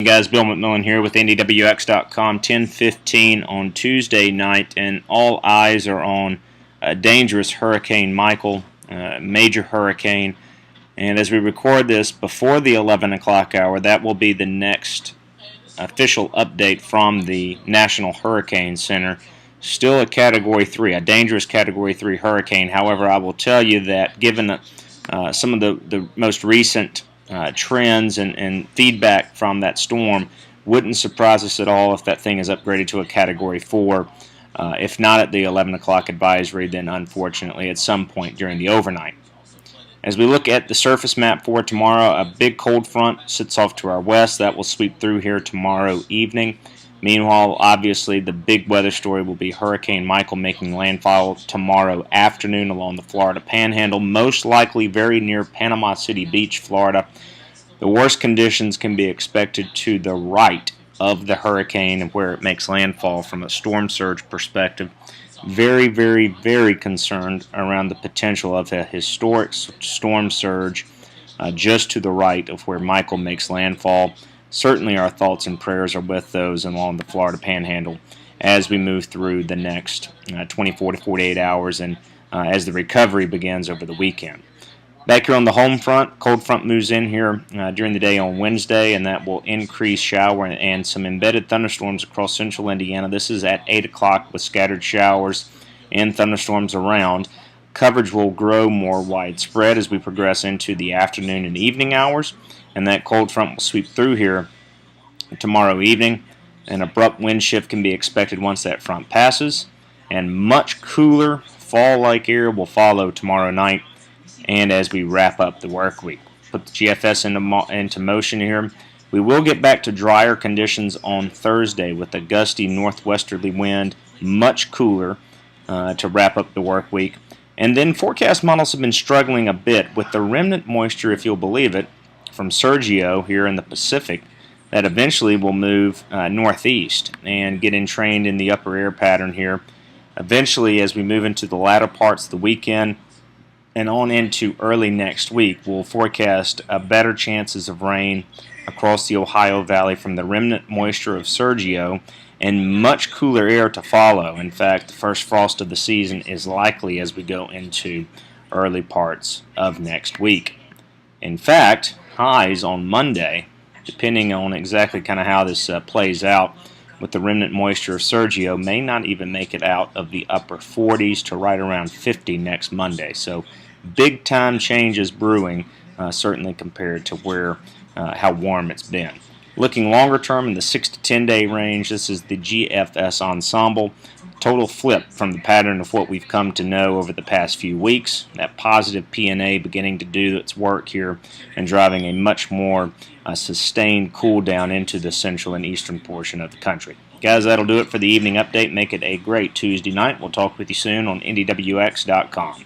Guys, Bill McMillan here with NDWX.com, 10:15 on Tuesday night, and all eyes are on a dangerous Hurricane Michael, major hurricane. And as we record this before the 11 o'clock hour, that will be the next official update from the National Hurricane Center. Still a Category 3, a dangerous Category 3 hurricane. However, I will tell you that given some of the most recent trends and feedback from that storm, wouldn't surprise us at all if that thing is upgraded to a Category 4. If not at the 11 o'clock advisory, then unfortunately at some point during the overnight. As we look at the surface map for tomorrow, a big cold front sits off to our west. That will sweep through here tomorrow evening. Meanwhile, obviously, the big weather story will be Hurricane Michael making landfall tomorrow afternoon along the Florida Panhandle, most likely very near Panama City Beach, Florida. The worst conditions can be expected to the right of the hurricane where it makes landfall from a storm surge perspective. Very, very, very concerned around the potential of a historic storm surge just to the right of where Michael makes landfall. Certainly our thoughts and prayers are with those along the Florida Panhandle as we move through the next 24 to 48 hours and as the recovery begins over the weekend. Back here on the home front, cold front moves in here during the day on Wednesday, and that will increase shower and some embedded thunderstorms across central Indiana. This is at 8 o'clock with scattered showers and thunderstorms around. Coverage will grow more widespread as we progress into the afternoon and evening hours, and that cold front will sweep through here tomorrow evening. An abrupt wind shift can be expected once that front passes, and much cooler fall-like air will follow tomorrow night and as we wrap up the work week. Put the GFS into motion here. We will get back to drier conditions on Thursday with a gusty northwesterly wind, much cooler to wrap up the work week. And then forecast models have been struggling a bit with the remnant moisture, if you'll believe it, from Sergio here in the Pacific that eventually will move northeast and get entrained in the upper air pattern here. Eventually, as we move into the latter parts of the weekend and on into early next week, we'll forecast better chances of rain across the Ohio Valley from the remnant moisture of Sergio and much cooler air to follow. In fact, the first frost of the season is likely as we go into early parts of next week. In fact, highs on Monday, depending on exactly kind of how this plays out with the remnant moisture of Sergio, may not even make it out of the upper 40s to right around 50 next Monday. So big time changes brewing, certainly compared to where how warm it's been. Looking longer term in the 6 to 10 day range, this is the GFS ensemble. Total flip from the pattern of what we've come to know over the past few weeks. That positive PNA beginning to do its work here and driving a much more sustained cool down into the central and eastern portion of the country. Guys, that'll do it for the evening update. Make it a great Tuesday night. We'll talk with you soon on NDWX.com.